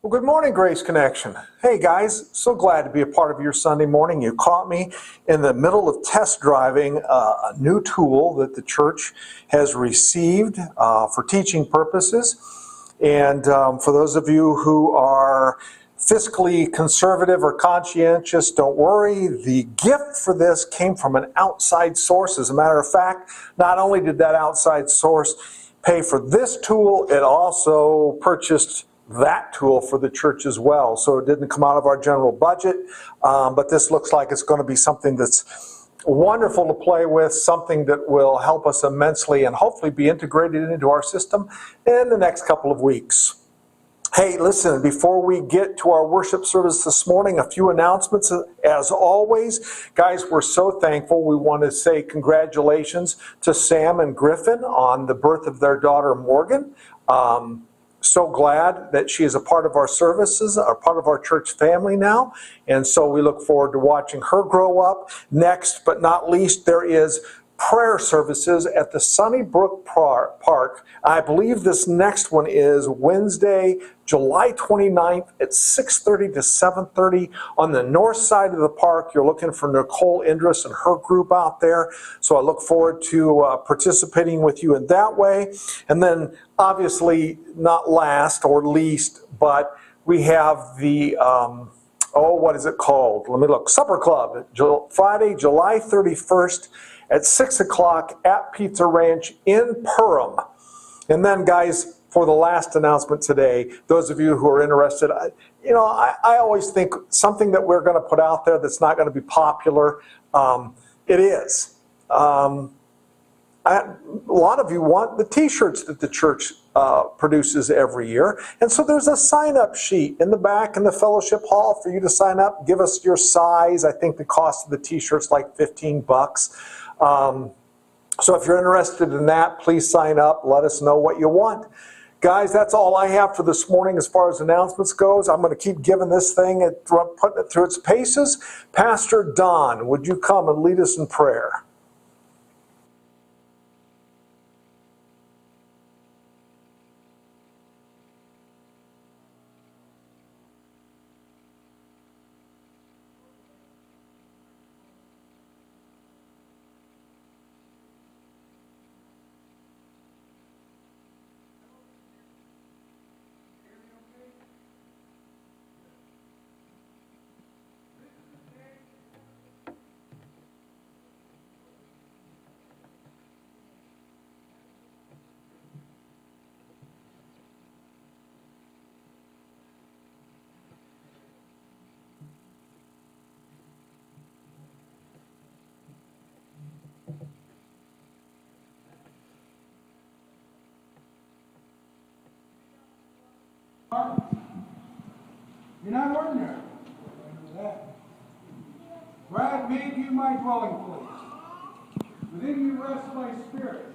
Well, good morning, Grace Connection. Hey guys, so glad to be a part of your Sunday morning. You caught me in the middle of test driving a new tool that the church has received for teaching purposes. And for those of you who are fiscally conservative or conscientious, don't worry. The gift for this came from an outside source. As a matter of fact, not only did that outside source pay for this tool, it also purchased that tool for the church as well. So it didn't come out of our general budget, but this looks like it's going to be something that's wonderful to play with, something that will help us immensely and hopefully be integrated into our system in the next couple of weeks. Hey, listen, before we get to our worship service this morning, a few announcements. As always, guys, we're so thankful. We want to say congratulations to Sam and Griffin on the birth of their daughter, Morgan. So glad that she is a part of our services, a part of our church family now. And so we look forward to watching her grow up. Next, but not least, there is prayer services at the Sunnybrook Park. I believe this next one is Wednesday, July 29th at 6:30 to 7:30 on the north side of the park. You're looking for Nicole Indris and her group out there. So I look forward to participating with you in that way. And then obviously not last or least, but we have the, what is it called? Let me look. Supper Club, Friday, July 31st. At 6 o'clock at Pizza Ranch in Perham. And then, guys, for the last announcement today, those of you who are interested, I always think something that we're going to put out there that's not going to be popular, it is. A lot of you want the t-shirts that the church produces every year. And so there's a sign-up sheet in the back in the fellowship hall for you to sign up. Give us your size. I think the cost of the t-shirt's like $15. So if you're interested in that, please sign up. Let us know what you want. Guys, that's all I have for this morning as far as announcements goes. I'm going to keep giving this thing, putting it through its paces. Pastor Don, would you come and lead us in prayer? You're not ordinary. That. For I have made you my dwelling place. Within you rests my spirit.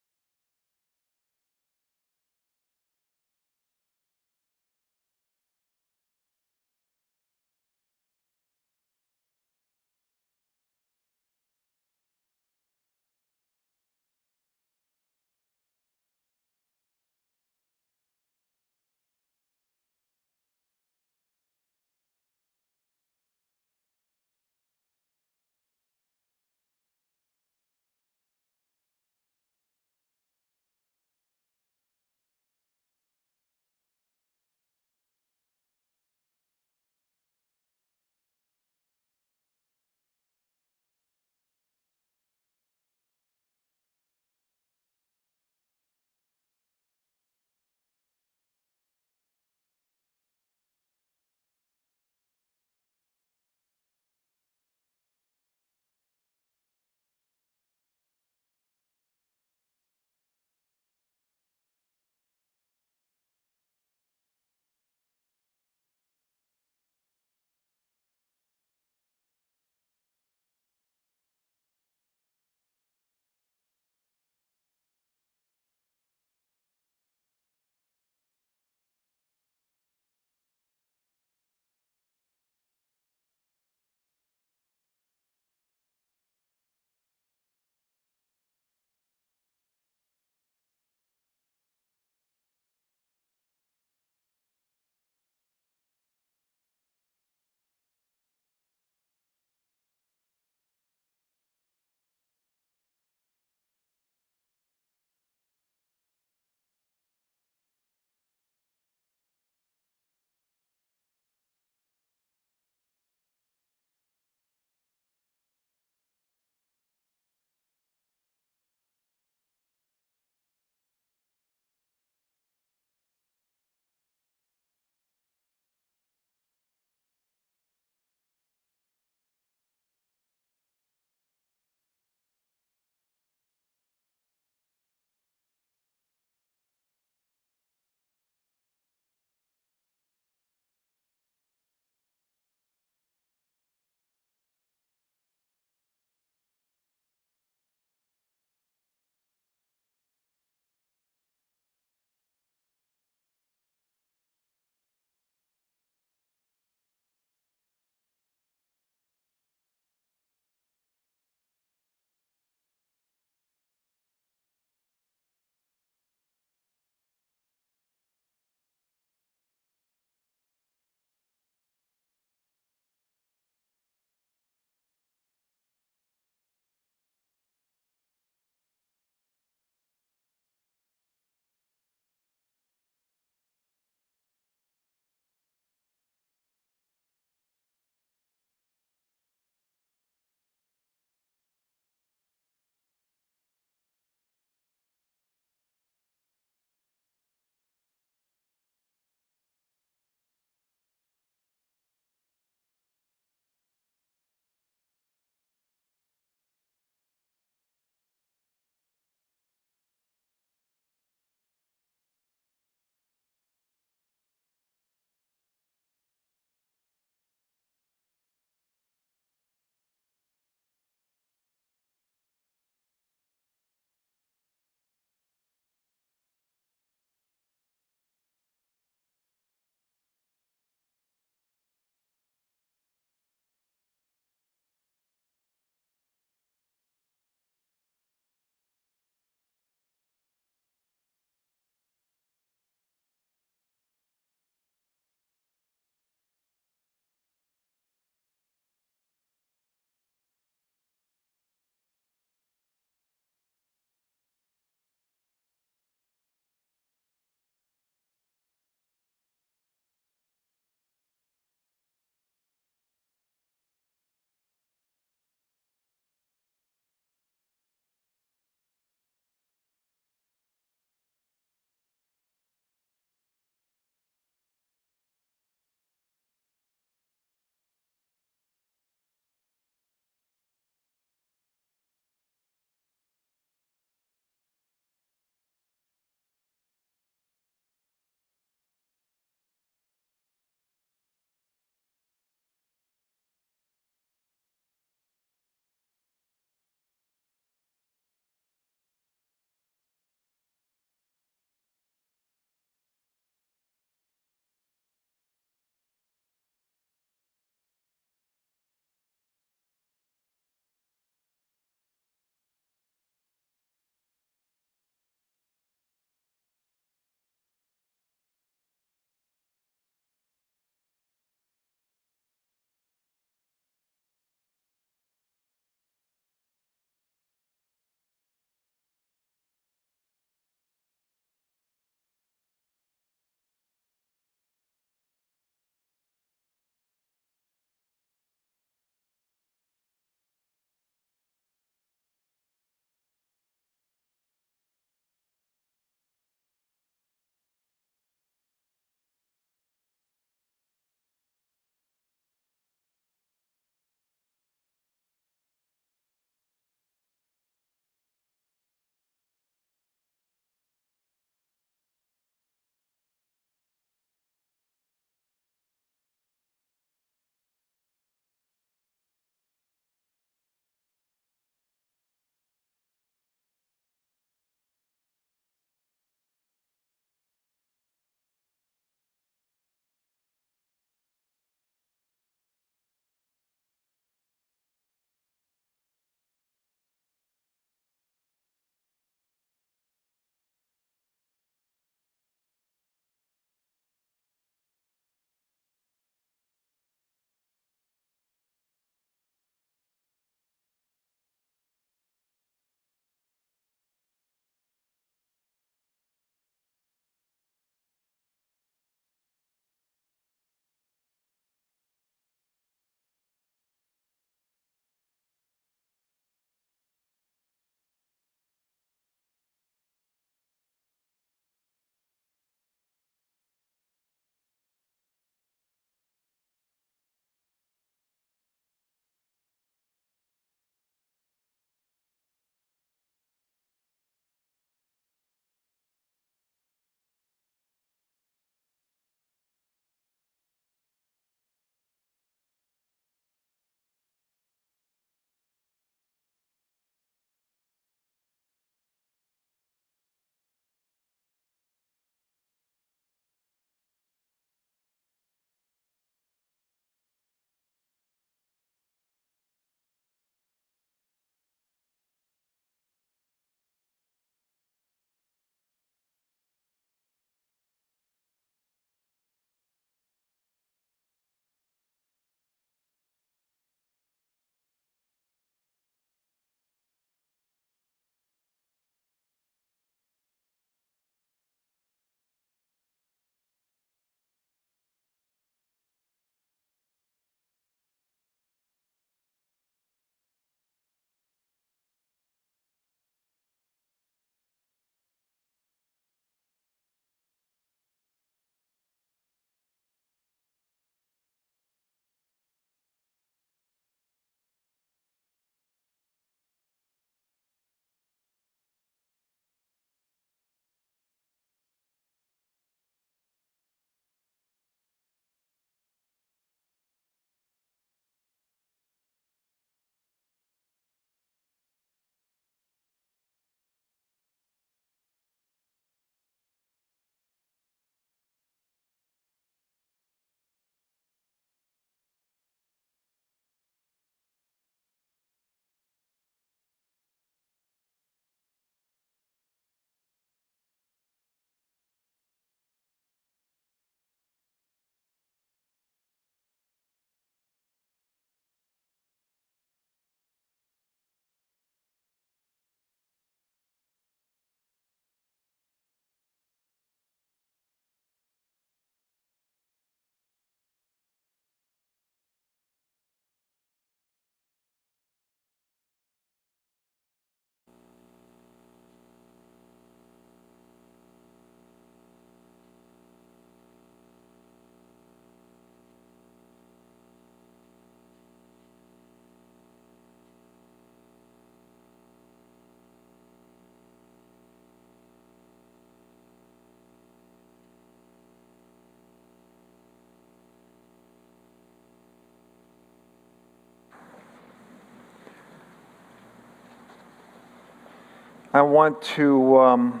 I want to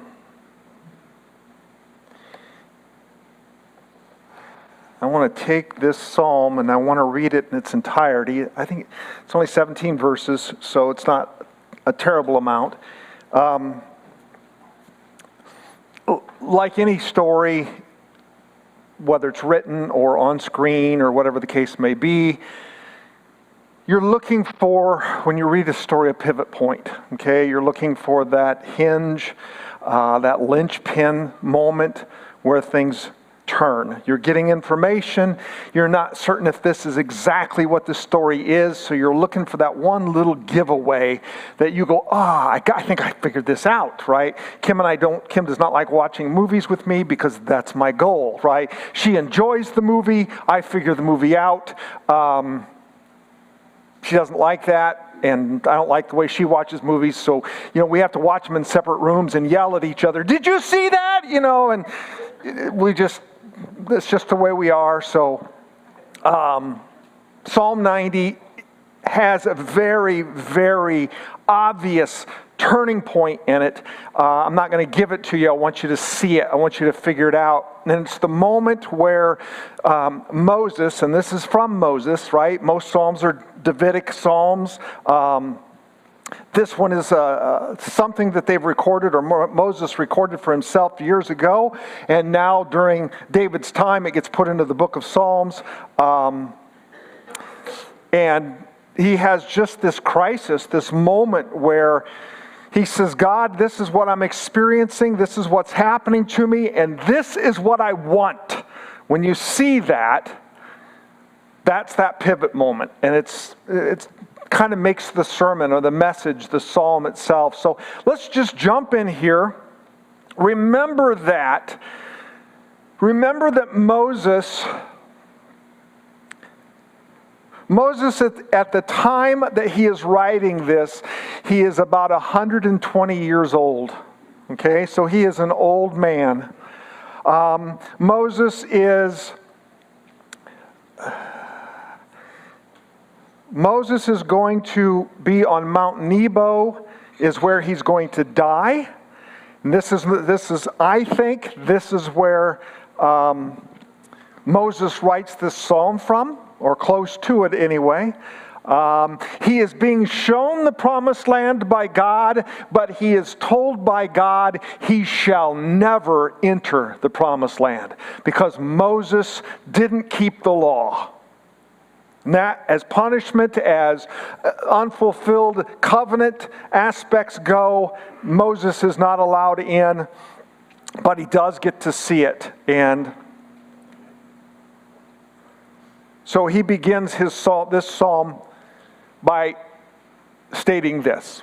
take this psalm and I want to read it in its entirety. I think it's only 17 verses, so it's not a terrible amount. Like any story, whether it's written or on screen or whatever the case may be, you're looking for, when you read a story, a pivot point. Okay, you're looking for that hinge, that linchpin moment where things turn. You're getting information. You're not certain if this is exactly what the story is, so you're looking for that one little giveaway that you go, I think I figured this out, right? Kim does not like watching movies with me because that's my goal, right? She enjoys the movie. I figure the movie out. She doesn't like that, and I don't like the way she watches movies, so, we have to watch them in separate rooms and yell at each other, "Did you see that?" And that's just the way we are. So Psalm 90 has a very, very obvious turning point in it. I'm not going to give it to you. I want you to see it. I want you to figure it out. And it's the moment where Moses, and this is from Moses, right? Most Psalms are Davidic Psalms. This one is something that they've recorded, or Moses recorded for himself years ago, and now during David's time it gets put into the book of Psalms. And he has just this crisis, this moment where he says, God, this is what I'm experiencing, this is what's happening to me, and this is what I want. When you see that, that's that pivot moment, and it's kind of makes the sermon or the message, the psalm itself. So let's just jump in here. Remember that Moses at the time that he is writing this, he is about 120 years old. Okay, so he is an old man. Moses is going to be on Mount Nebo, is where he's going to die. And this is I think this is where Moses writes this psalm from, or close to it anyway. He is being shown the promised land by God, but he is told by God he shall never enter the promised land because Moses didn't keep the law. And that, as punishment, as unfulfilled covenant aspects go, Moses is not allowed in, but he does get to see it. And so he begins this psalm by stating this.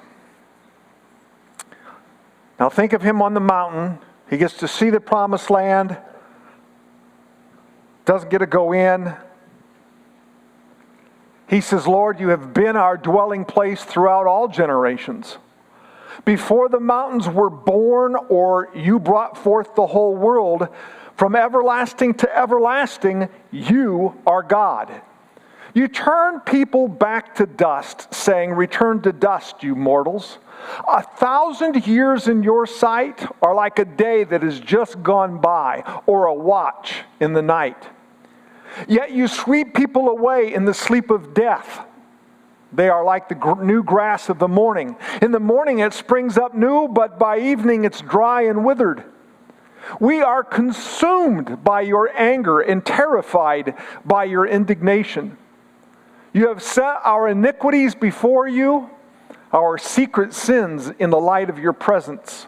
Now think of him on the mountain. He gets to see the promised land, doesn't get to go in. He says, Lord, you have been our dwelling place throughout all generations. Before the mountains were born, or you brought forth the whole world, from everlasting to everlasting, you are God. You turn people back to dust, saying, return to dust, you mortals. 1,000 years in your sight are like a day that has just gone by, or a watch in the night. Yet you sweep people away in the sleep of death. They are like the new grass of the morning. In the morning it springs up new, but by evening it's dry and withered. We are consumed by your anger and terrified by your indignation. You have set our iniquities before you, our secret sins in the light of your presence.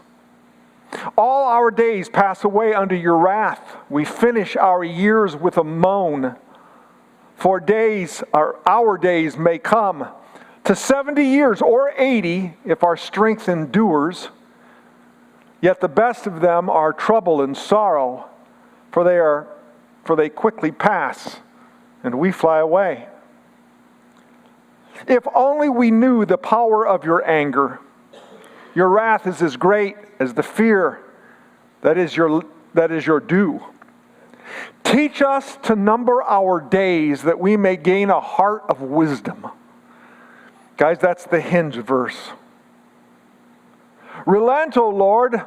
All our days pass away under your wrath. We finish our years with a moan. For our days may come to 70 years or 80 if our strength endures. Yet the best of them are trouble and sorrow, for they quickly pass, and we fly away. If only we knew the power of your anger. Your wrath is as great as the fear that is your due. Teach us to number our days that we may gain a heart of wisdom. Guys, that's the hinge verse. Relent, O Lord.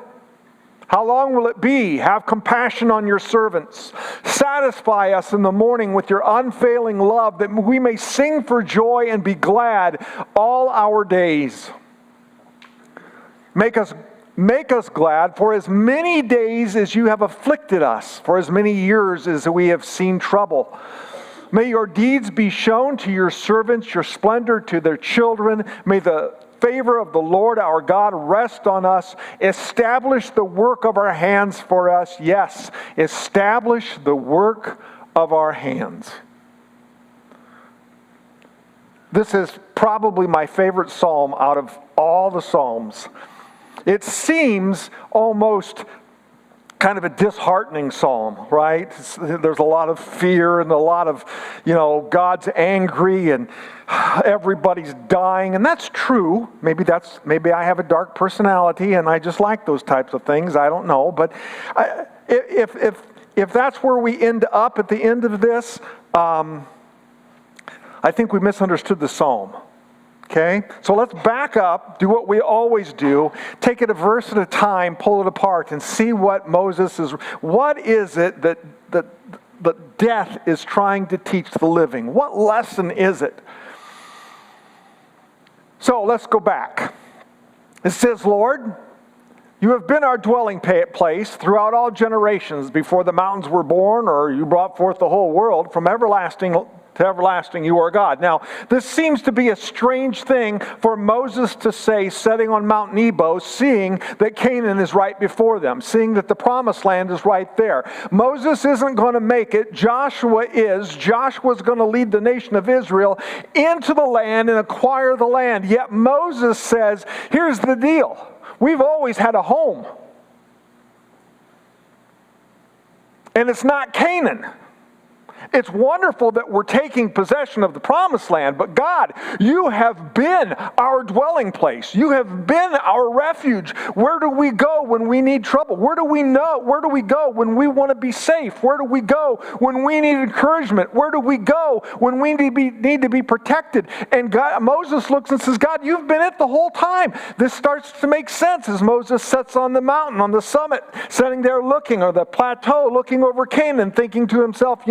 How long will it be? Have compassion on your servants. Satisfy us in the morning with your unfailing love, that we may sing for joy and be glad all our days. Make us glad for as many days as you have afflicted us, for as many years as we have seen trouble. May your deeds be shown to your servants, your splendor to their children. May the favor of the Lord our God rest on us. Establish the work of our hands for us. Yes, establish the work of our hands. This is probably my favorite psalm out of all the psalms. It seems almost kind of a disheartening psalm, right? There's a lot of fear and a lot of, God's angry and everybody's dying, and that's true. Maybe I have a dark personality and I just like those types of things. I don't know, but if that's where we end up at the end of this, I think we misunderstood the psalm. Okay, so let's back up, do what we always do, take it a verse at a time, pull it apart, and see what is it that death is trying to teach the living? What lesson is it? So let's go back. It says, Lord, you have been our dwelling place throughout all generations. Before the mountains were born, or you brought forth the whole world, from everlasting to everlasting you are God. Now, this seems to be a strange thing for Moses to say, sitting on Mount Nebo, seeing that Canaan is right before them, seeing that the promised land is right there. Moses isn't going to make it. Joshua is. Joshua's going to lead the nation of Israel into the land and acquire the land. Yet Moses says, here's the deal. We've always had a home. And it's not Canaan. It's wonderful that we're taking possession of the promised land, but God, you have been our dwelling place. You have been our refuge. Where do we go when we need trouble? Where do we go when we want to be safe? Where do we go when we need encouragement? Where do we go when we need to be protected? And Moses looks and says, God, you've been it the whole time. This starts to make sense as Moses sits on the mountain, on the summit, sitting there looking, or the plateau, looking over Canaan, thinking to himself,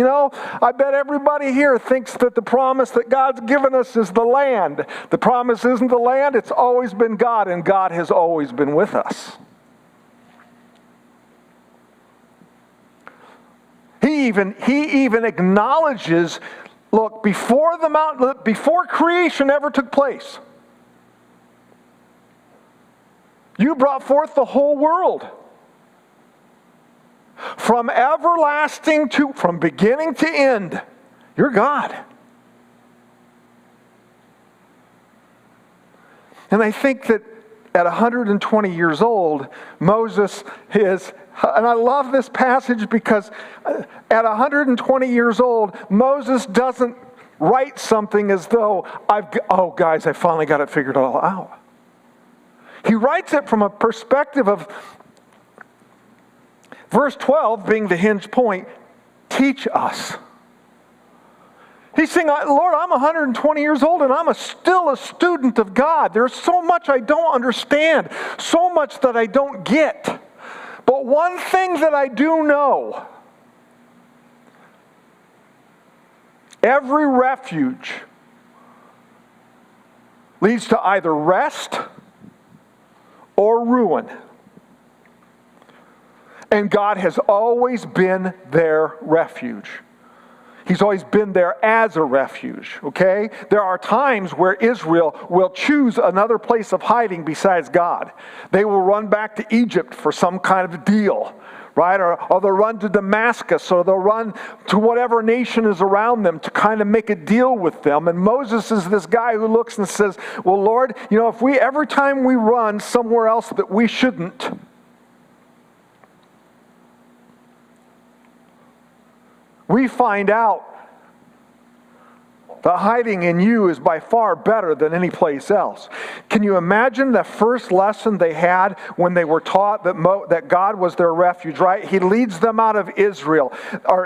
I bet everybody here thinks that the promise that God's given us is the land. The promise isn't the land, it's always been God, and God has always been with us. He even acknowledges, look, before creation ever took place, you brought forth the whole world. From beginning to end, you're God. And I think that at 120 years old, Moses is, and I love this passage because at 120 years old, Moses doesn't write something as though, guys, I finally got it figured all out. He writes it from a perspective of verse 12 being the hinge point, teach us. He's saying, Lord, I'm 120 years old and I'm still a student of God. There's so much I don't understand, so much that I don't get. But one thing that I do know, every refuge leads to either rest or ruin. And God has always been their refuge. He's always been there as a refuge, okay? There are times where Israel will choose another place of hiding besides God. They will run back to Egypt for some kind of deal, right? Or they'll run to Damascus, or they'll run to whatever nation is around them to kind of make a deal with them. And Moses is this guy who looks and says, well, Lord, if every time we run somewhere else that we shouldn't, we find out The hiding in you is by far better than any place else. Can you imagine the first lesson they had when they were taught that God was their refuge, right? He leads them out of Israel.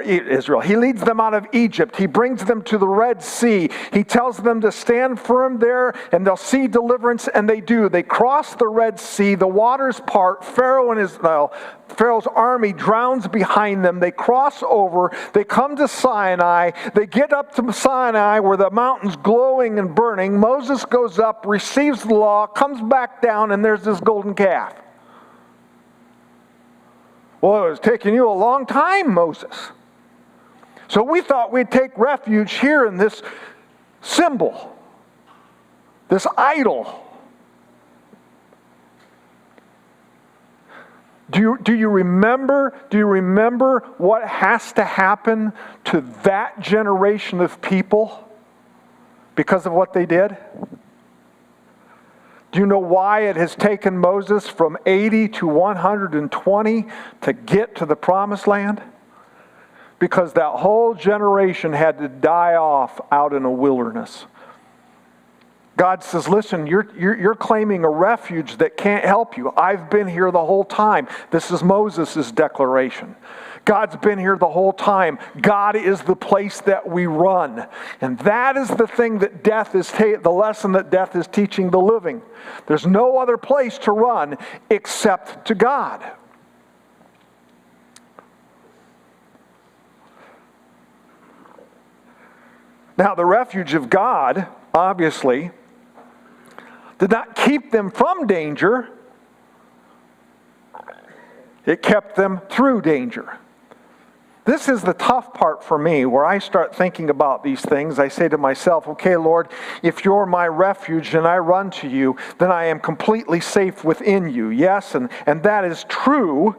He leads them out of Egypt. He brings them to the Red Sea. He tells them to stand firm there and they'll see deliverance, and they do. They cross the Red Sea. The waters part. Pharaoh's army drowns behind them. They cross over. They come to Sinai. They get up to Sinai where the mountain's glowing and burning. Moses goes up, receives the law, comes back down, and there's this golden calf. Well, it was taking you a long time, Moses. So we thought we'd take refuge here in this symbol, this idol. Do you remember what has to happen to that generation of people because of what they did? Do you know why it has taken Moses from 80 to 120 to get to the promised land? Because that whole generation had to die off out in a wilderness. God says, listen, you're claiming a refuge that can't help you. I've been here the whole time. This is Moses' declaration. God's been here the whole time. God is the place that we run. And that is the thing that the lesson that death is teaching the living. There's no other place to run except to God. Now, the refuge of God, obviously, did not keep them from danger. It kept them through danger. This is the tough part for me, where I start thinking about these things. I say to myself, okay, Lord, if you're my refuge and I run to you, then I am completely safe within you. Yes, and that is true,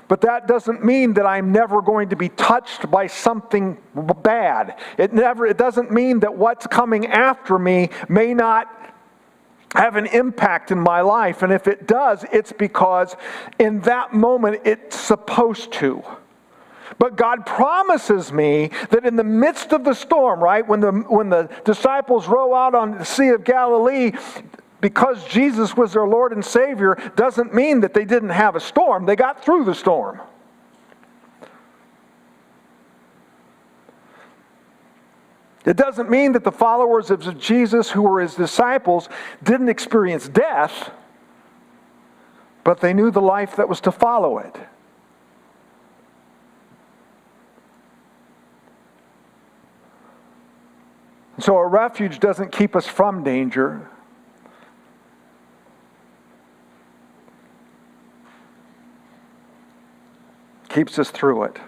but that doesn't mean that I'm never going to be touched by something bad. It doesn't mean that what's coming after me may not have an impact in my life. And if it does, it's because in that moment it's supposed to. But God promises me that in the midst of the storm, right, when the disciples row out on the Sea of Galilee, because Jesus was their Lord and Savior, doesn't mean that they didn't have a storm. They got through the storm. It doesn't mean that the followers of Jesus, who were his disciples, didn't experience death, but they knew the life that was to follow it. So a refuge doesn't keep us from danger. It keeps us through it.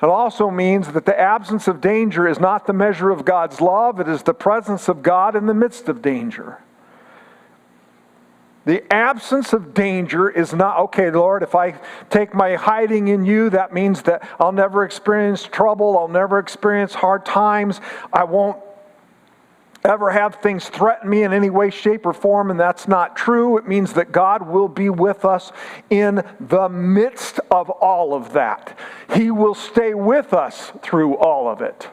It also means that the absence of danger is not the measure of God's love. It is the presence of God in the midst of danger. The absence of danger is not, okay, Lord, if I take my hiding in you, that means that I'll never experience trouble. I'll never experience hard times. I won't ever have things threaten me in any way, shape, or form, and that's not true. It means that God will be with us in the midst of all of that. He will stay with us through all of it.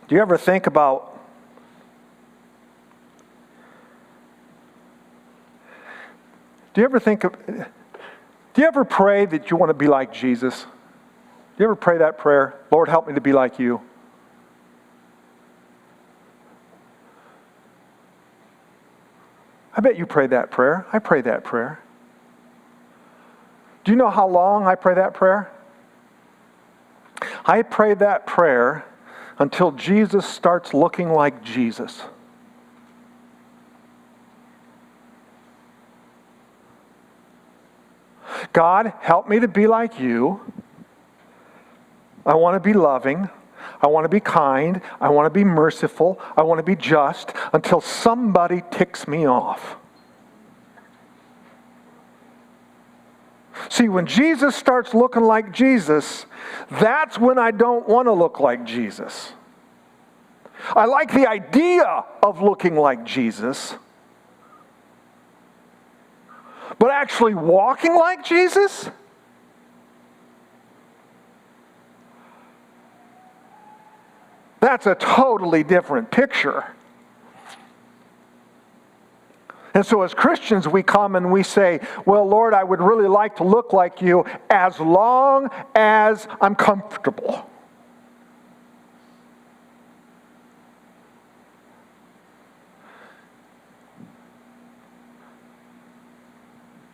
Do you ever think about do you ever pray that you want to be like Jesus? Do you ever pray that prayer? Lord, help me to be like you. I bet you pray that prayer. I pray that prayer. Do you know how long I pray that prayer? I pray that prayer until Jesus starts looking like Jesus. God, help me to be like you. I want to be loving. I want to be kind. I want to be merciful. I want to be just until somebody ticks me off. See, when Jesus starts looking like Jesus, that's when I don't want to look like Jesus. I like the idea of looking like Jesus, But actually walking like Jesus? That's a totally different picture. And so as Christians, we come and we say, well, Lord, I would really like to look like you as long as I'm comfortable.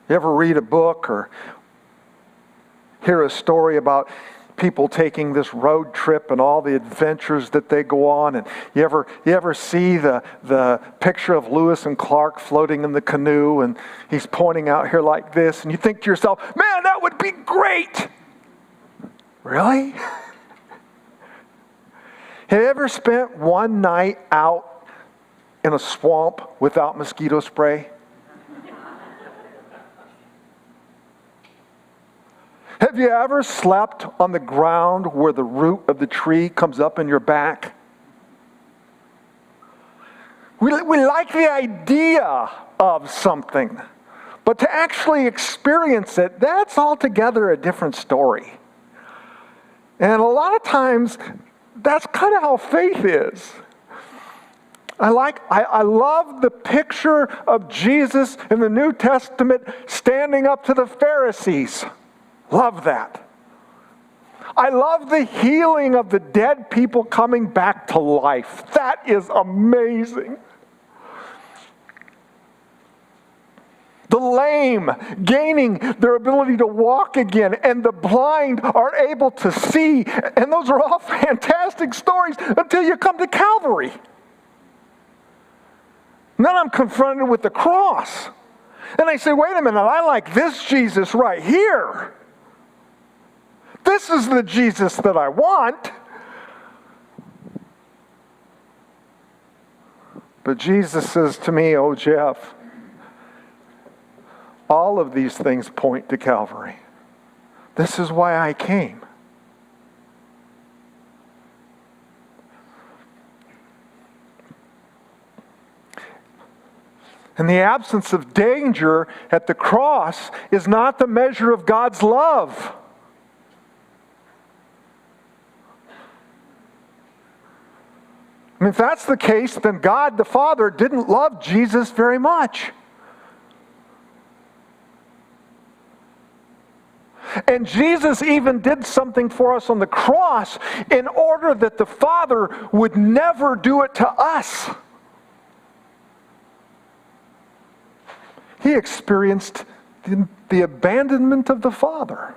You ever read a book or hear a story about people taking this road trip and all the adventures that they go on, and you ever see the picture of Lewis and Clark floating in the canoe, and he's pointing out here like this, and you think to yourself, man, that would be great. Really? Have you ever spent one night out in a swamp without mosquito spray? Have you ever slept on the ground where the root of the tree comes up in your back? We like the idea of something, but to actually experience it, that's altogether a different story. And a lot of times, that's kind of how faith is. I love the picture of Jesus in the New Testament standing up to the Pharisees. Love that. I love the healing of the dead people coming back to life. That is amazing. The lame gaining their ability to walk again, and the blind are able to see. And those are all fantastic stories until you come to Calvary. And then I'm confronted with the cross. And I say, wait a minute, I like this Jesus right here. This is the Jesus that I want. But Jesus says to me, oh, Jeff, all of these things point to Calvary. This is why I came. And the absence of danger at the cross is not the measure of God's love. I mean, if that's the case, then God the Father didn't love Jesus very much. And Jesus even did something for us on the cross in order that the Father would never do it to us. He experienced the abandonment of the Father.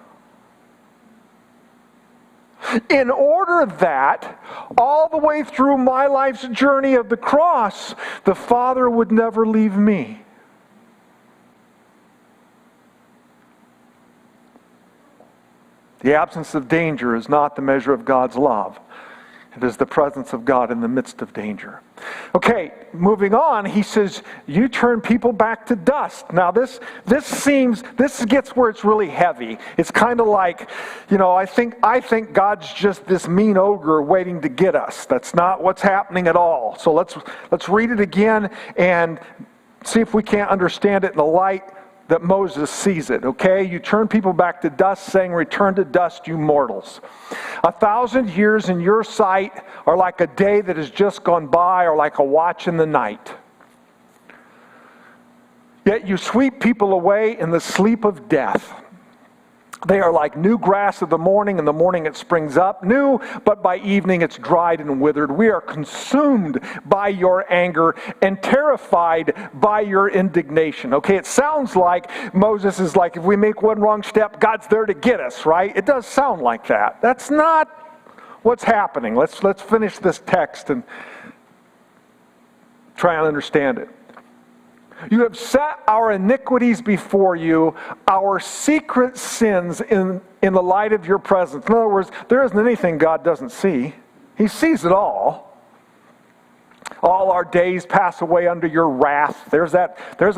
In order that, all the way through my life's journey of the cross, the Father would never leave me. The absence of danger is not the measure of God's love. It is the presence of God in the midst of danger. Okay, moving on, he says, you turn people back to dust. Now this gets where it's really heavy. It's kind of like, I think God's just this mean ogre waiting to get us. That's not what's happening at all. So let's read it again and see if we can't understand it in the light that Moses sees it, okay? You turn people back to dust, saying, return to dust, you mortals. 1,000 years in your sight are like a day that has just gone by, or like a watch in the night. Yet you sweep people away in the sleep of death. They are like new grass of the morning. In the morning it springs up new, but by evening it's dried and withered. We are consumed by your anger and terrified by your indignation. Okay, it sounds like Moses is like, if we make one wrong step, God's there to get us, right? It does sound like that. That's not what's happening. Let's finish this text and try and understand it. You have set our iniquities before you, our secret sins in the light of your presence. In other words, there isn't anything God doesn't see. He sees it all. All our days pass away under your wrath. There's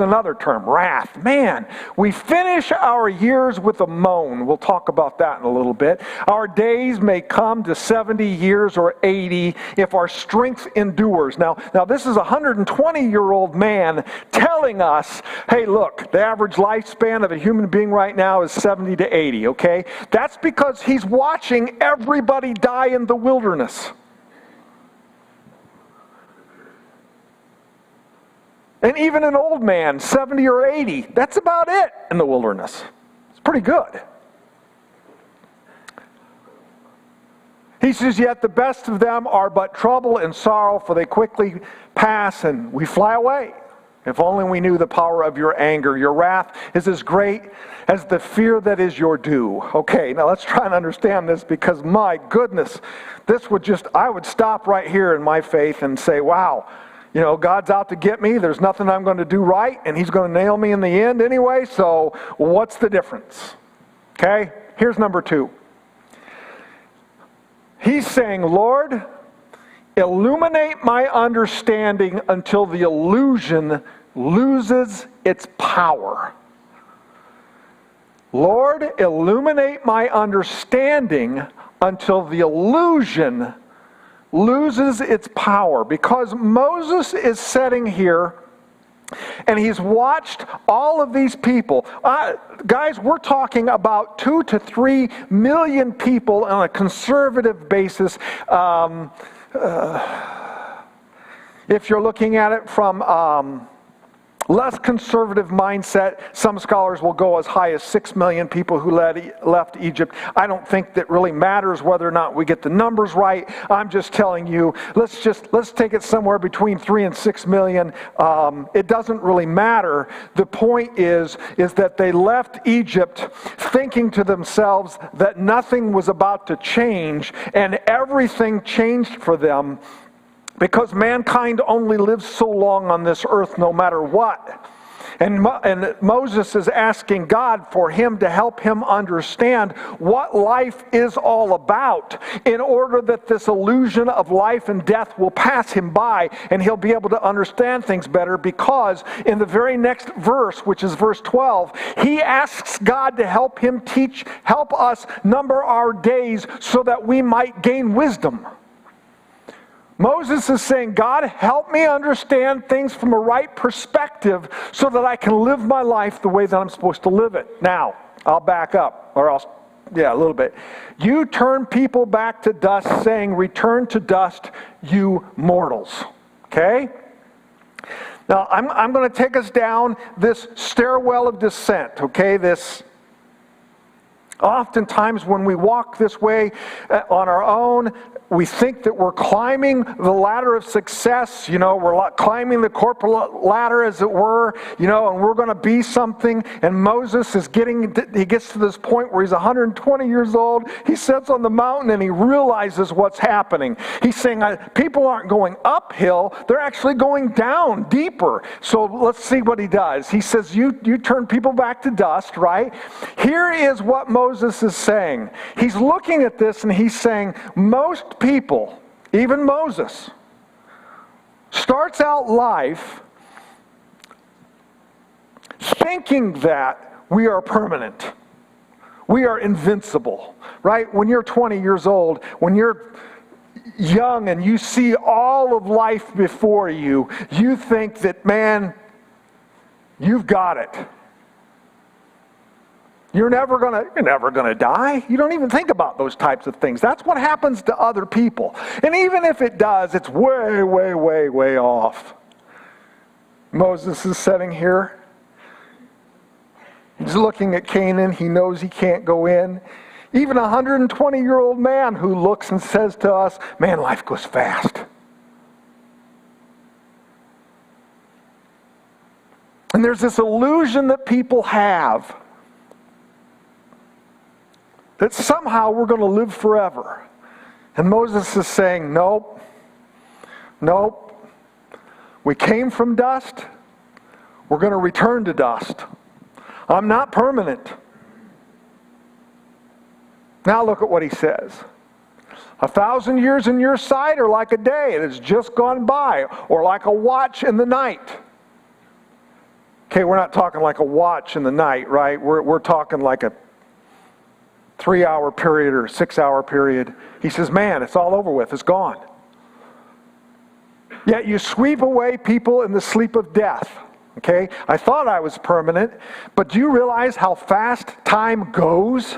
another term, wrath. Man, we finish our years with a moan. We'll talk about that in a little bit. Our days may come to 70 years or 80 if our strength endures. Now this is a 120-year-old man telling us, hey, look, the average lifespan of a human being right now is 70 to 80, okay? That's because he's watching everybody die in the wilderness. And even an old man, 70 or 80, that's about it in the wilderness. It's pretty good. He says, yet the best of them are but trouble and sorrow, for they quickly pass and we fly away. If only we knew the power of your anger. Your wrath is as great as the fear that is your due. Okay, now let's try and understand this, because my goodness, I would stop right here in my faith and say, wow, God's out to get me. There's nothing I'm going to do right, and he's going to nail me in the end anyway, so what's the difference? Okay, here's number 2. He's saying, Lord, illuminate my understanding until the illusion loses its power. Lord, illuminate my understanding until the illusion loses its power. Because Moses is sitting here and he's watched all of these people. Guys, we're talking about 2 to 3 million people on a conservative basis. If you're looking at it from less conservative mindset, some scholars will go as high as 6 million people who left Egypt. I don't think that really matters whether or not we get the numbers right. I'm just telling you, let's take it somewhere between 3 and 6 million. It doesn't really matter. The point is that they left Egypt thinking to themselves that nothing was about to change, and everything changed for them. Because mankind only lives so long on this earth no matter what. And Moses is asking God for him to help him understand what life is all about, in order that this illusion of life and death will pass him by and he'll be able to understand things better. Because in the very next verse, which is verse 12, he asks God to help us number our days so that we might gain wisdom. Moses is saying, God, help me understand things from a right perspective so that I can live my life the way that I'm supposed to live it. Now, I'll back up, a little bit. You turn people back to dust, saying, return to dust, you mortals. Okay? Now, I'm going to take us down this stairwell of descent, okay? Oftentimes when we walk this way on our own, we think that we're climbing the ladder of success, we're climbing the corporate ladder, as it were, and we're going to be something. And Moses he gets to this point where he's 120 years old. He sits on the mountain and he realizes what's happening. He's saying, people aren't going uphill, they're actually going down deeper. So let's see what he does. He says, you turn people back to dust, right? Here is what Moses is saying. He's looking at this and he's saying, most people, even Moses, starts out life thinking that we are permanent. We are invincible, right? When you're 20 years old, when you're young and you see all of life before you, you think that, man, you've got it. You're never gonna die. You don't even think about those types of things. That's what happens to other people. And even if it does, it's way, way, way, way off. Moses is sitting here. He's looking at Canaan. He knows he can't go in. Even a 120-year-old man who looks and says to us, man, life goes fast. And there's this illusion that people have that somehow we're going to live forever. And Moses is saying, nope. We came from dust. We're going to return to dust. I'm not permanent. Now look at what he says. 1,000 years in your sight are like a day that has just gone by, or like a watch in the night. Okay, we're not talking like a watch in the night, right? We're talking like a 3-hour period or a 6-hour period. He says, man, it's all over with. It's gone. Yet you sweep away people in the sleep of death. Okay, I thought I was permanent, but do you realize how fast time goes?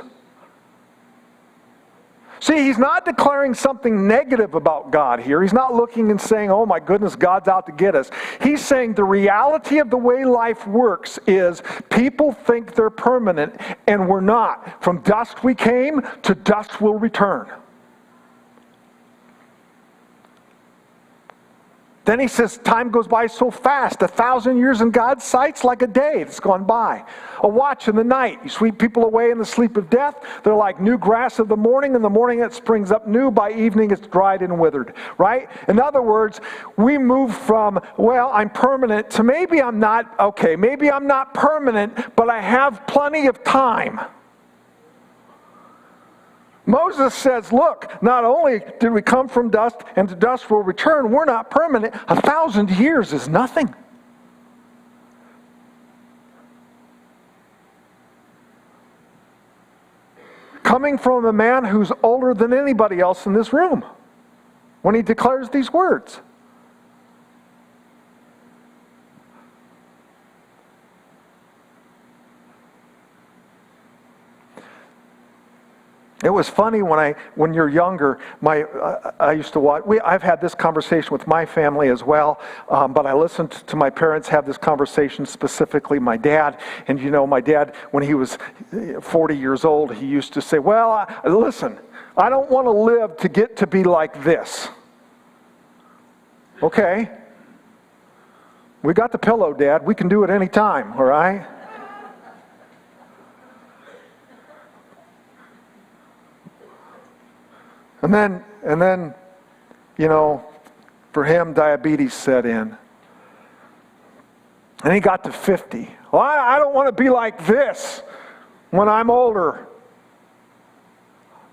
See, he's not declaring something negative about God here. He's not looking and saying, oh my goodness, God's out to get us. He's saying the reality of the way life works is people think they're permanent, and we're not. From dust we came, to dust we'll return. Then he says, time goes by so fast. 1,000 years in God's sight's like a day that's gone by. A watch in the night. You sweep people away in the sleep of death. They're like new grass of the morning. In the morning it springs up new. By evening it's dried and withered. Right? In other words, we move from, well, I'm permanent, to maybe I'm not, okay, maybe I'm not permanent, but I have plenty of time. Moses says, look, not only did we come from dust and to dust we'll return, we're not permanent. 1,000 years is nothing. Coming from a man who's older than anybody else in this room when he declares these words. It was funny when you're younger. I used to watch. I've had this conversation with my family as well, but I listened to my parents have this conversation, specifically my dad. And you know, my dad, when he was 40 years old, he used to say, "Well, listen, I don't want to live to get to be like this." Okay, we got the pillow, Dad. We can do it any time. All right. And then, you know, for him, diabetes set in. And he got to 50. Well, I don't want to be like this when I'm older.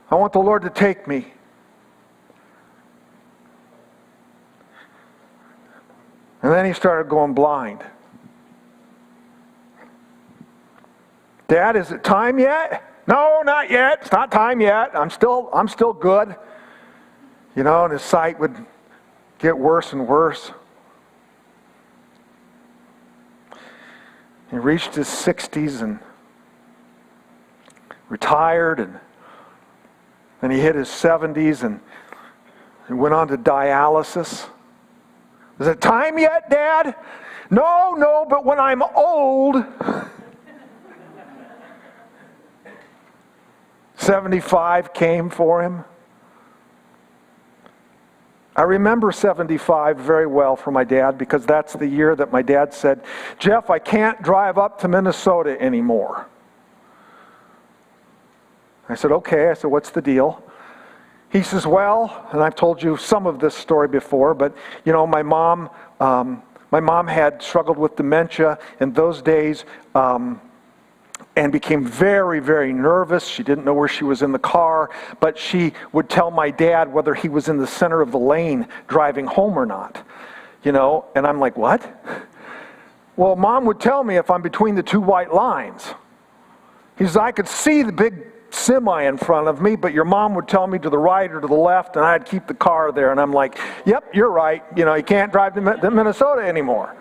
I want the Lord to take me. And then he started going blind. Dad, is it time yet? No, not yet. It's not time yet. I'm still good. You know, and his sight would get worse and worse. He reached his 60s and retired, and then he hit his 70s and he went on to dialysis. Is it time yet, Dad? No, but when I'm old. 75 came for him. I remember 75 very well for my dad, because that's the year that my dad said, "Jeff, I can't drive up to Minnesota anymore." I said, "Okay." I said, "What's the deal?" He says, "Well," and I've told you some of this story before, but you know, my mom had struggled with dementia in those days, and became very, very nervous. She didn't know where she was in the car, but she would tell my dad whether he was in the center of the lane driving home or not. You know, and I'm like, what? Well, Mom would tell me if I'm between the two white lines. He says, I could see the big semi in front of me, but your mom would tell me to the right or to the left, and I'd keep the car there. And I'm like, yep, you're right. You know, you can't drive to Minnesota anymore.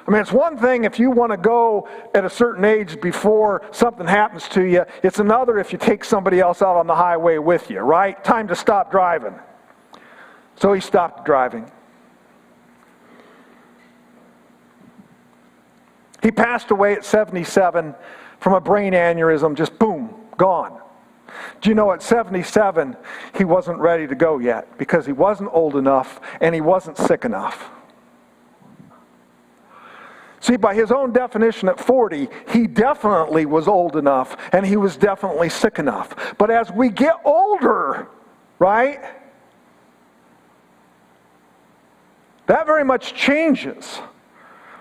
I mean, it's one thing if you want to go at a certain age before something happens to you. It's another if you take somebody else out on the highway with you, right? Time to stop driving. So he stopped driving. He passed away at 77 from a brain aneurysm, just boom, gone. Do you know at 77, he wasn't ready to go yet, because he wasn't old enough and he wasn't sick enough. See, by his own definition at 40, he definitely was old enough and he was definitely sick enough. But as we get older, right, that very much changes.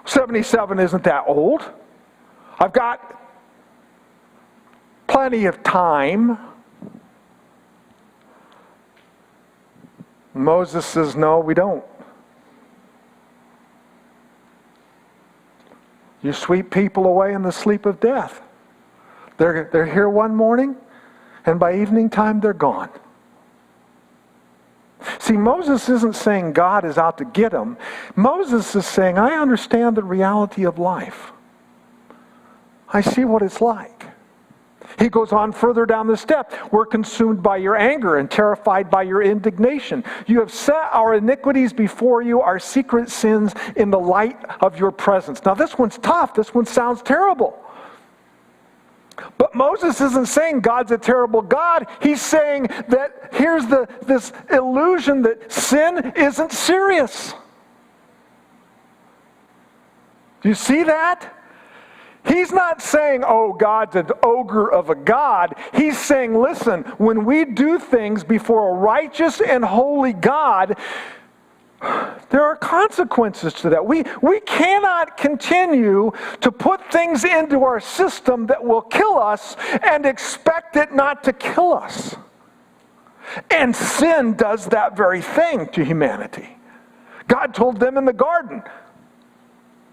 77 isn't that old. I've got plenty of time. And Moses says, no, we don't. You sweep people away in the sleep of death. They're here one morning, and by evening time they're gone. See, Moses isn't saying God is out to get him. Moses is saying, I understand the reality of life. I see what it's like. He goes on further down the step. We're consumed by your anger and terrified by your indignation. You have set our iniquities before you, our secret sins in the light of your presence. Now this one's tough. This one sounds terrible. But Moses isn't saying God's a terrible God. He's saying that here's this illusion that sin isn't serious. Do you see that? He's not saying, oh, God's an ogre of a God. He's saying, listen, when we do things before a righteous and holy God, there are consequences to that. We cannot continue to put things into our system that will kill us and expect it not to kill us. And sin does that very thing to humanity. God told them in the garden,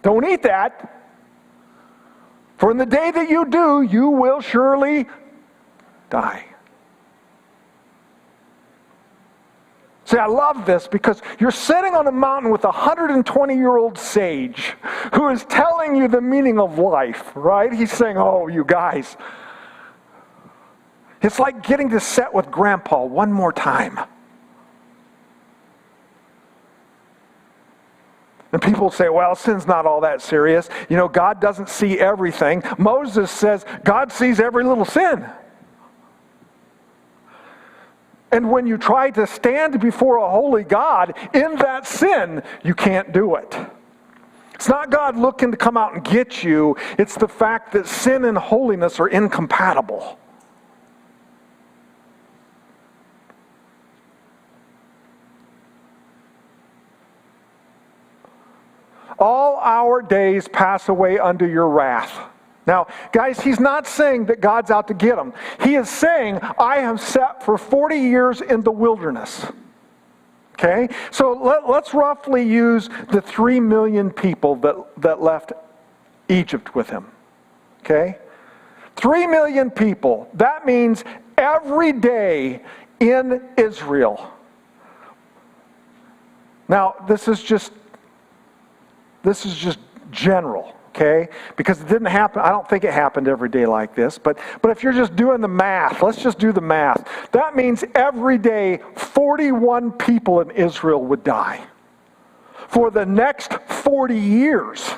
don't eat that. For in the day that you do, you will surely die. See, I love this because you're sitting on a mountain with a 120-year-old sage who is telling you the meaning of life, right? He's saying, oh, you guys. It's like getting to sit with Grandpa one more time. And people say, well, sin's not all that serious. You know, God doesn't see everything. Moses says God sees every little sin. And when you try to stand before a holy God in that sin, you can't do it. It's not God looking to come out and get you. It's the fact that sin and holiness are incompatible. All our days pass away under your wrath. Now, guys, he's not saying that God's out to get him. He is saying, I have sat for 40 years in the wilderness. Okay? So let's roughly use the 3 million people that left Egypt with him. Okay? 3 million people. That means every day in Israel. Now, this is just general, okay? Because it didn't happen, I don't think it happened every day like this, but if you're just doing the math, let's just do the math. That means every day 41 people in Israel would die. For the next 40 years,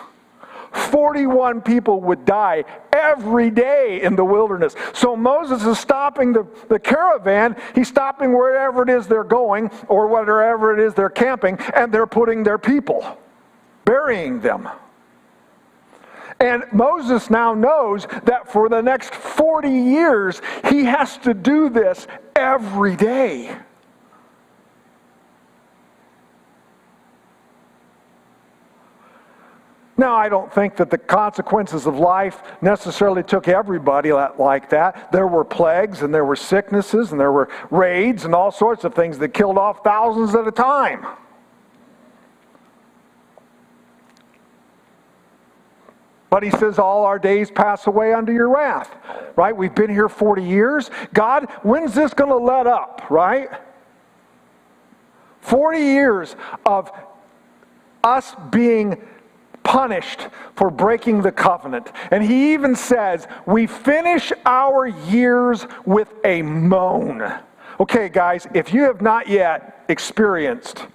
41 people would die every day in the wilderness. So Moses is stopping the caravan. He's stopping wherever it is they're going or wherever it is they're camping, and they're putting their people, burying them. And Moses now knows that for the next 40 years, he has to do this every day. Now, I don't think that the consequences of life necessarily took everybody like that. There were plagues, and there were sicknesses, and there were raids, and all sorts of things that killed off thousands at a time. But he says, all our days pass away under your wrath, right? We've been here 40 years. God, when's this going to let up, right? 40 years of us being punished for breaking the covenant. And he even says, we finish our years with a moan. Okay, guys, if you have not yet experienced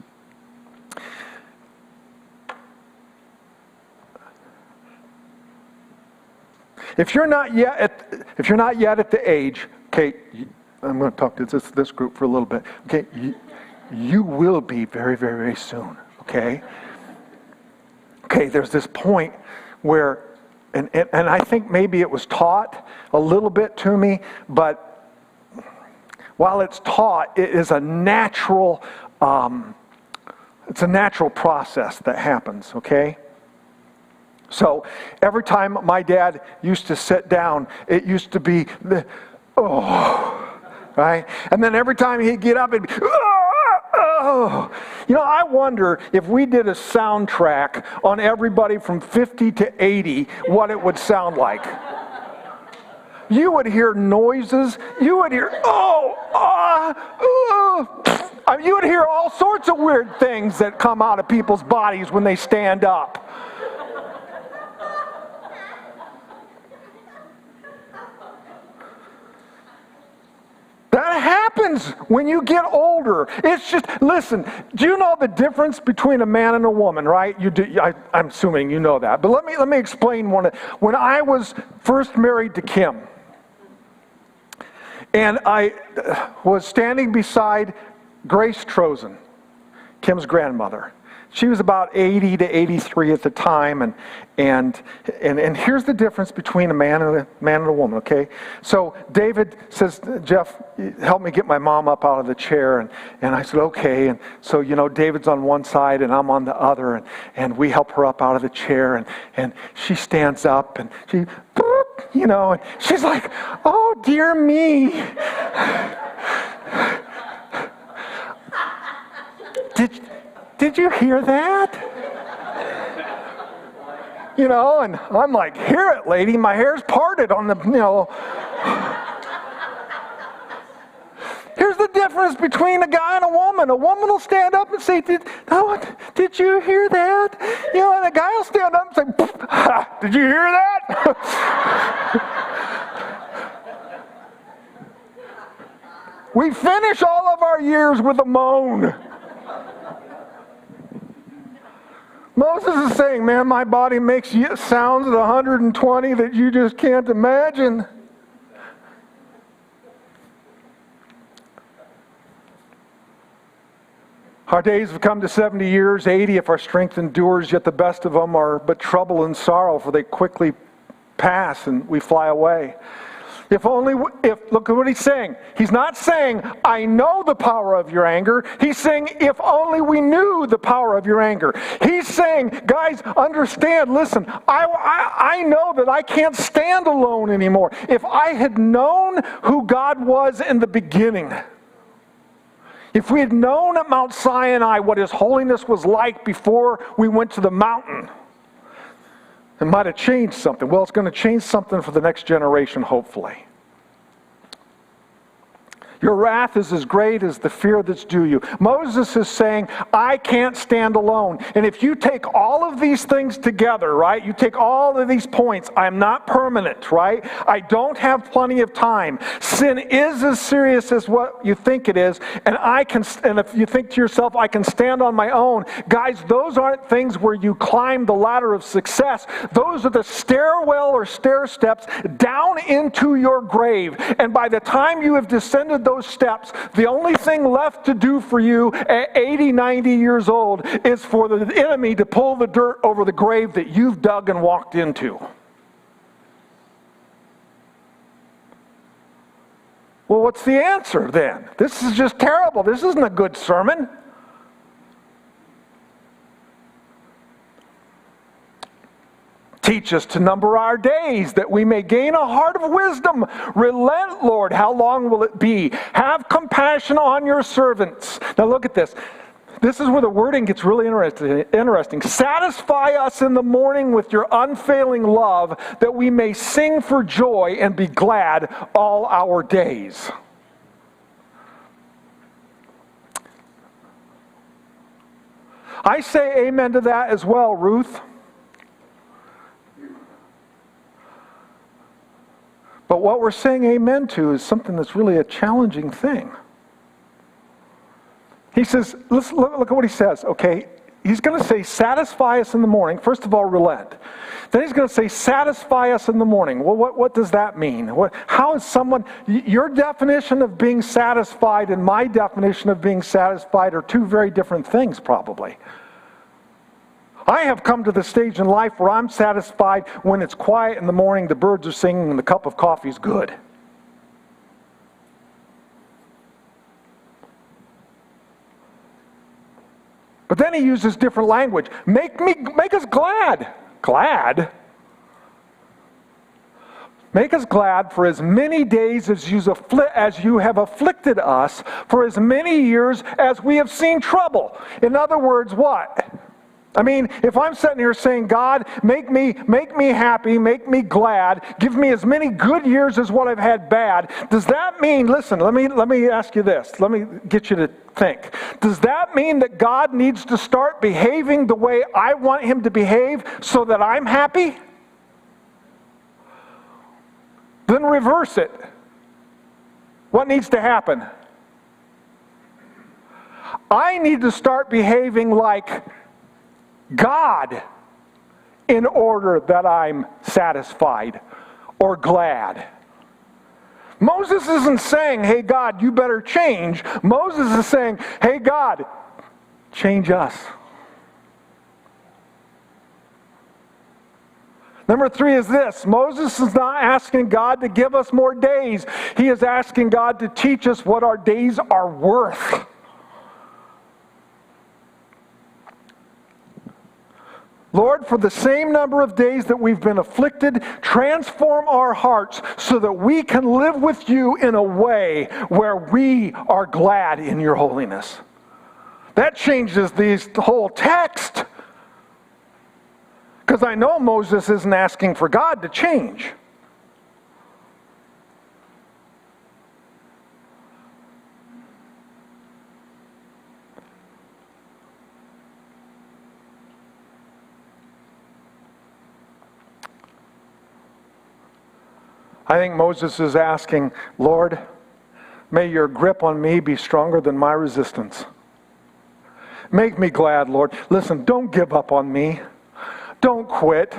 If you're not yet at the age, okay, I'm going to talk to this group for a little bit. Okay, you will be very, very, very soon. Okay. Okay. There's this point where, and I think maybe it was taught a little bit to me, but while it's taught, it is a natural. It's a natural process that happens. Okay. So every time my dad used to sit down, it used to be, right? And then every time he'd get up, it'd be, oh. I wonder if we did a soundtrack on everybody from 50 to 80, what it would sound like. You would hear noises. You would hear, you would hear all sorts of weird things that come out of people's bodies when they stand up. That happens when you get older. It's just, listen, do you know the difference between a man and a woman, right? You do. I'm assuming you know that. But let me explain one. When I was first married to Kim, and I was standing beside Grace Trozen, Kim's grandmother. She was about 80 to 83 at the time, and here's the difference between a man and a woman. Okay, so David says, "Jeff, help me get my mom up out of the chair," and I said, "Okay." And so David's on one side and I'm on the other, and we help her up out of the chair, and she stands up and she, and she's like, "Oh dear me." Did you hear that? And I'm like, "Hear it, lady, my hair's parted on the, Here's the difference between a guy and a woman. A woman will stand up and say, did you hear that? And a guy will stand up and say, "Did you hear that?" We finish all of our years with a moan. Moses is saying, "Man, my body makes sounds at 120 that you just can't imagine." Our days have come to 70 years, 80 if our strength endures, yet the best of them are but trouble and sorrow, for they quickly pass and we fly away. Look at what he's saying. He's not saying, "I know the power of your anger." He's saying, if only we knew the power of your anger. He's saying, guys, understand, listen, I know that I can't stand alone anymore. If I had known who God was in the beginning, if we had known at Mount Sinai what His holiness was like before we went to the mountain, it might have changed something. Well, it's going to change something for the next generation, hopefully. Your wrath is as great as the fear that's due you. Moses is saying, I can't stand alone. And if you take all of these things together, right? You take all of these points. I'm not permanent, right? I don't have plenty of time. Sin is as serious as what you think it is. And if you think to yourself, I can stand on my own. Guys, those aren't things where you climb the ladder of success. Those are the stairwell or stair steps down into your grave. And by the time you have descended those steps, the only thing left to do for you at 80, 90 years old is for the enemy to pull the dirt over the grave that you've dug and walked into. Well, what's the answer then? This is just terrible. This isn't a good sermon. Teach us to number our days, that we may gain a heart of wisdom. Relent, Lord, how long will it be? Have compassion on your servants. Now look at this. This is where the wording gets really interesting. Satisfy us in the morning with your unfailing love, that we may sing for joy and be glad all our days. I say amen to that as well, Ruth. But what we're saying amen to is something that's really a challenging thing. He says, look at what he says, okay? He's going to say, satisfy us in the morning. First of all, relent. Then he's going to say, satisfy us in the morning. Well, what does that mean? How is your definition of being satisfied and my definition of being satisfied are two very different things, probably. I have come to the stage in life where I'm satisfied when it's quiet in the morning, the birds are singing, and the cup of coffee is good. But then he uses different language. Make us glad. Glad? Make us glad for as many days as you have afflicted us, for as many years as we have seen trouble. In other words, what? I mean, if I'm sitting here saying, God, make me happy, make me glad, give me as many good years as what I've had bad, does that mean, listen, let me ask you this, let me get you to think. Does that mean that God needs to start behaving the way I want him to behave so that I'm happy? Then reverse it. What needs to happen? I need to start behaving like God in order that I'm satisfied or glad. Moses isn't saying, hey God, you better change. Moses is saying, hey God, change us. Number 3 is this. Moses is not asking God to give us more days. He is asking God to teach us what our days are worth. Lord, for the same number of days that we've been afflicted, transform our hearts so that we can live with you in a way where we are glad in your holiness. That changes the whole text. Because I know Moses isn't asking for God to change. I think Moses is asking, Lord, may your grip on me be stronger than my resistance. Make me glad, Lord. Listen, don't give up on me. Don't quit.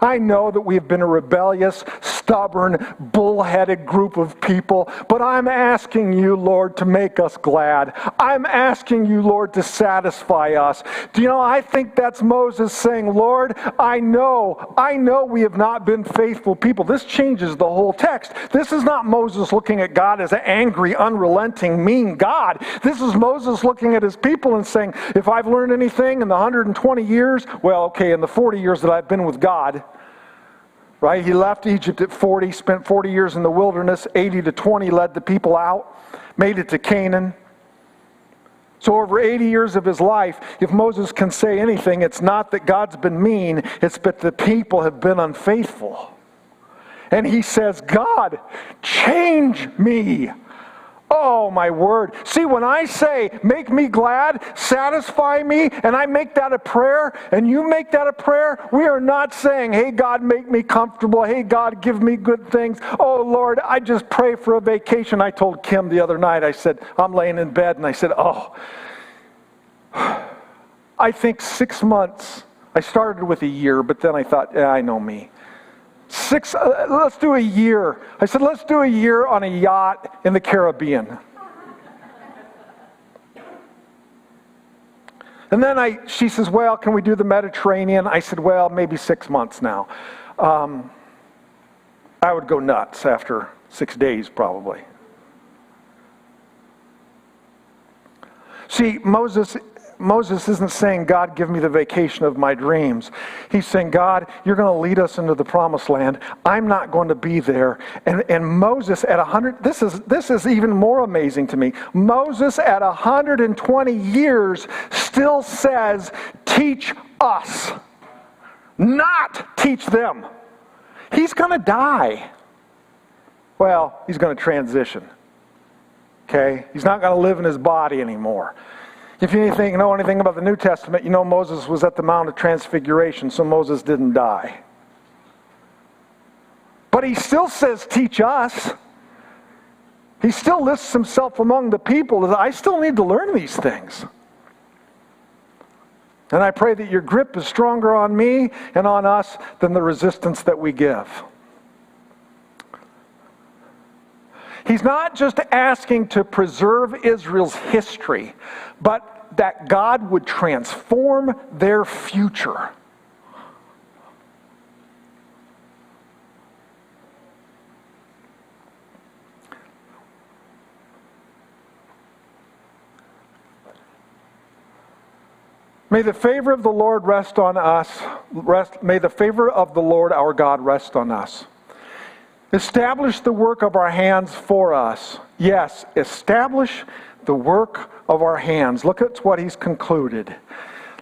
I know that we've been a rebellious, stubborn, bullheaded group of people, but I'm asking you, Lord, to make us glad. I'm asking you, Lord, to satisfy us. Do you know, I think that's Moses saying, Lord, I know we have not been faithful people. This changes the whole text. This is not Moses looking at God as an angry, unrelenting, mean God. This is Moses looking at his people and saying, if I've learned anything in the 120 years, well, okay, in the 40 years that I've been with God, right? He left Egypt at 40, spent 40 years in the wilderness, 80 to 20 led the people out, made it to Canaan. So over 80 years of his life, if Moses can say anything, it's not that God's been mean, it's that the people have been unfaithful. And he says, God, change me. Oh, my word. See, when I say, make me glad, satisfy me, and I make that a prayer, and you make that a prayer, we are not saying, hey, God, make me comfortable. Hey, God, give me good things. Oh, Lord, I just pray for a vacation. I told Kim the other night, I said, I'm laying in bed, and I said, I think 6 months. I started with a year, but then I thought, yeah, I know me. Let's do a year. I said, let's do a year on a yacht in the Caribbean. And then she says, well, can we do the Mediterranean? I said, well, maybe 6 months now. I would go nuts after 6 days probably. See, Moses isn't saying, God, give me the vacation of my dreams. He's saying, God, you're going to lead us into the promised land. I'm not going to be there. And Moses at 100, this is even more amazing to me. Moses at 120 years still says, teach us, not teach them. He's going to die. Well, he's going to transition. Okay? He's not going to live in his body anymore. If you know anything about the New Testament, you know Moses was at the Mount of Transfiguration, so Moses didn't die. But he still says, teach us. He still lists himself among the people. I still need to learn these things. And I pray that your grip is stronger on me and on us than the resistance that we give. He's not just asking to preserve Israel's history, but that God would transform their future. May the favor of the Lord rest on us. May the favor of the Lord our God rest on us. Establish the work of our hands for us. Yes, establish the work of our hands. Look at what he's concluded.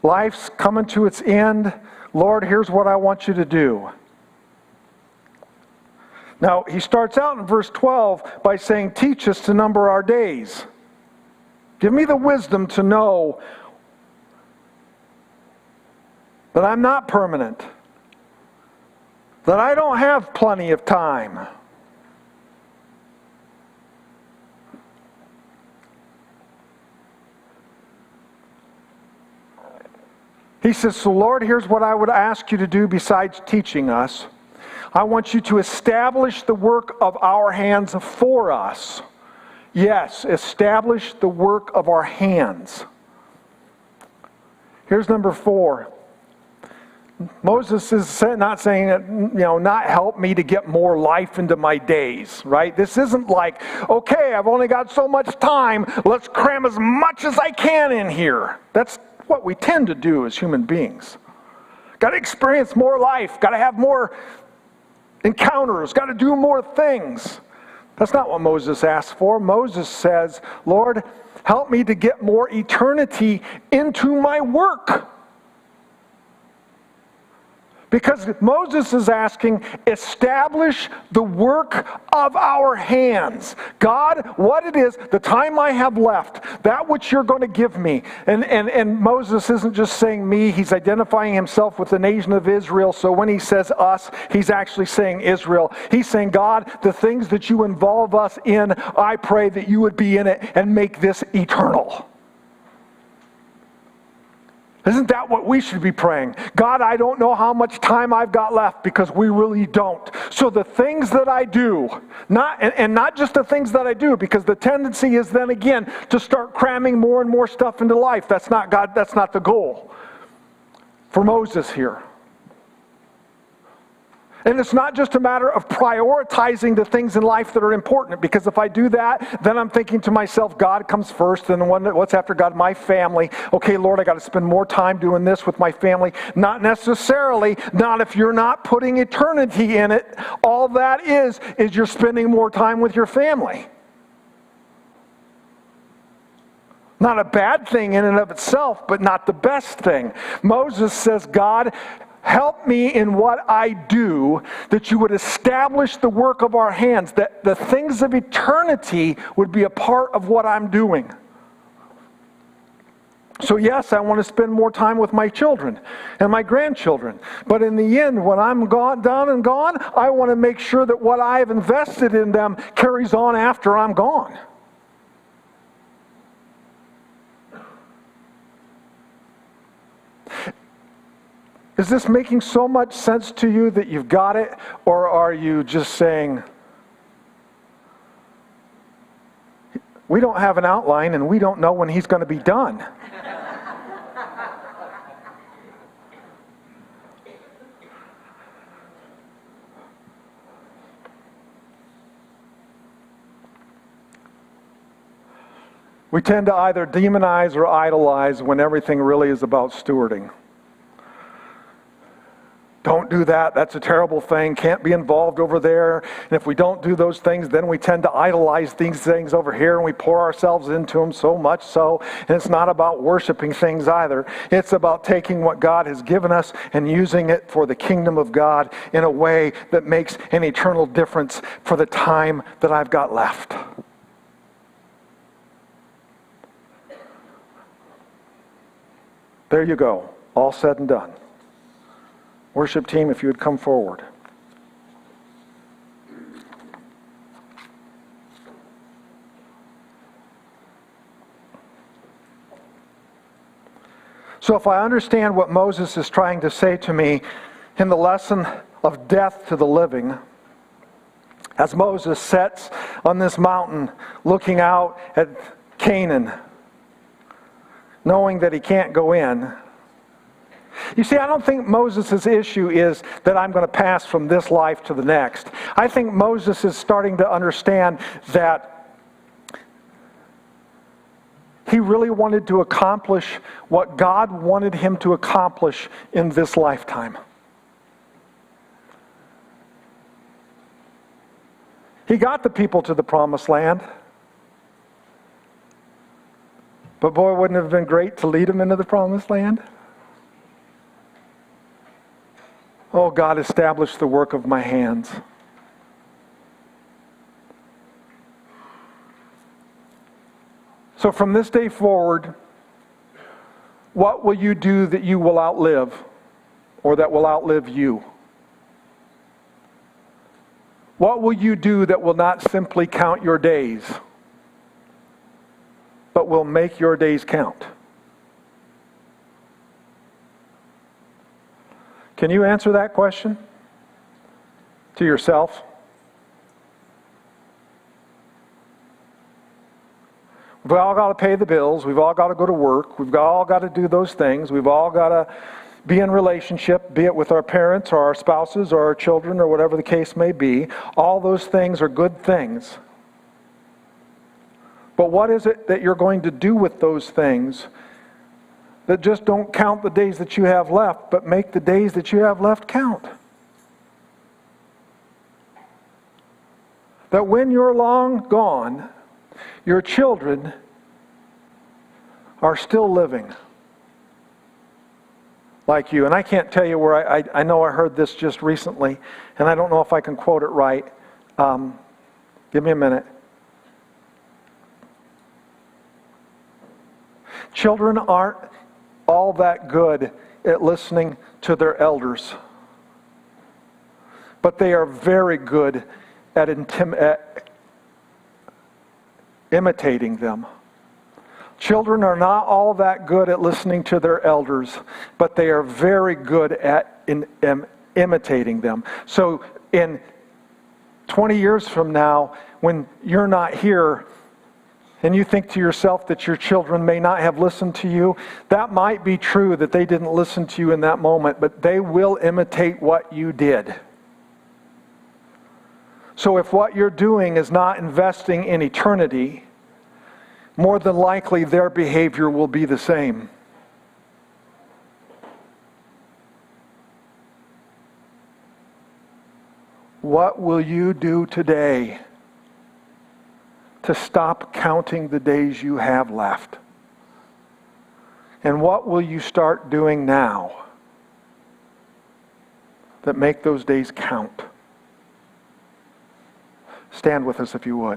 Life's coming to its end. Lord, here's what I want you to do. Now, he starts out in verse 12 by saying, teach us to number our days. Give me the wisdom to know that I'm not permanent, that I don't have plenty of time. He says, so Lord, here's what I would ask you to do besides teaching us. I want you to establish the work of our hands for us. Yes, establish the work of our hands. Here's number 4. Moses is not saying that, not help me to get more life into my days, right? This isn't like, okay, I've only got so much time, let's cram as much as I can in here. That's what we tend to do as human beings. Got to experience more life, got to have more encounters, got to do more things. That's not what Moses asked for. Moses says, Lord, help me to get more eternity into my work. Because Moses is asking, establish the work of our hands. God, what it is, the time I have left, that which you're going to give me. And Moses isn't just saying me, he's identifying himself with the nation of Israel. So when he says us, he's actually saying Israel. He's saying, God, the things that you involve us in, I pray that you would be in it and make this eternal. Isn't that what we should be praying? God, I don't know how much time I've got left, because we really don't. So the things that I do, not just the things that I do, because the tendency is then again to start cramming more and more stuff into life. That's not God, that's not the goal for Moses here. And it's not just a matter of prioritizing the things in life that are important, because if I do that, then I'm thinking to myself, God comes first, and what's after God? My family. Okay, Lord, I got to spend more time doing this with my family. Not necessarily, not if you're not putting eternity in it. All that is you're spending more time with your family. Not a bad thing in and of itself, but not the best thing. Moses says, God, help me in what I do, that you would establish the work of our hands, that the things of eternity would be a part of what I'm doing. So yes, I want to spend more time with my children and my grandchildren. But in the end, when I'm done and gone, I want to make sure that what I have invested in them carries on after I'm gone. Is this making so much sense to you that you've got it? Or are you just saying, we don't have an outline and we don't know when he's going to be done? We tend to either demonize or idolize when everything really is about stewarding. Don't do that. That's a terrible thing. Can't be involved over there. And if we don't do those things, then we tend to idolize these things over here, and we pour ourselves into them so much so. And it's not about worshiping things either. It's about taking what God has given us and using it for the kingdom of God in a way that makes an eternal difference for the time that I've got left. There you go. All said and done. Worship team, if you would come forward. So if I understand what Moses is trying to say to me in the lesson of death to the living, as Moses sits on this mountain looking out at Canaan, knowing that he can't go in. You see, I don't think Moses' issue is that I'm going to pass from this life to the next. I think Moses is starting to understand that he really wanted to accomplish what God wanted him to accomplish in this lifetime. He got the people to the promised land. But boy, wouldn't it have been great to lead them into the promised land? Oh, God, establish the work of my hands. So from this day forward, what will you do that you will outlive, or that will outlive you? What will you do that will not simply count your days, but will make your days count? Can you answer that question to yourself? We've all got to pay the bills. We've all got to go to work. We've all got to do those things. We've all got to be in relationship, be it with our parents or our spouses or our children or whatever the case may be. All those things are good things. But what is it that you're going to do with those things that just don't count the days that you have left, but make the days that you have left count? That when you're long gone, your children are still living like you. And I can't tell you where I know I heard this just recently, and I don't know if I can quote it right. Give me a minute. Children aren't all that good at listening to their elders, but they are very good at imitating them. Children are not all that good at listening to their elders, but they are very good at imitating them. So in 20 years from now, when you're not here, and you think to yourself that your children may not have listened to you, that might be true that they didn't listen to you in that moment, but they will imitate what you did. So if what you're doing is not investing in eternity, more than likely their behavior will be the same. What will you do today to stop counting the days you have left? And what will you start doing now that make those days count? Stand with us if you would.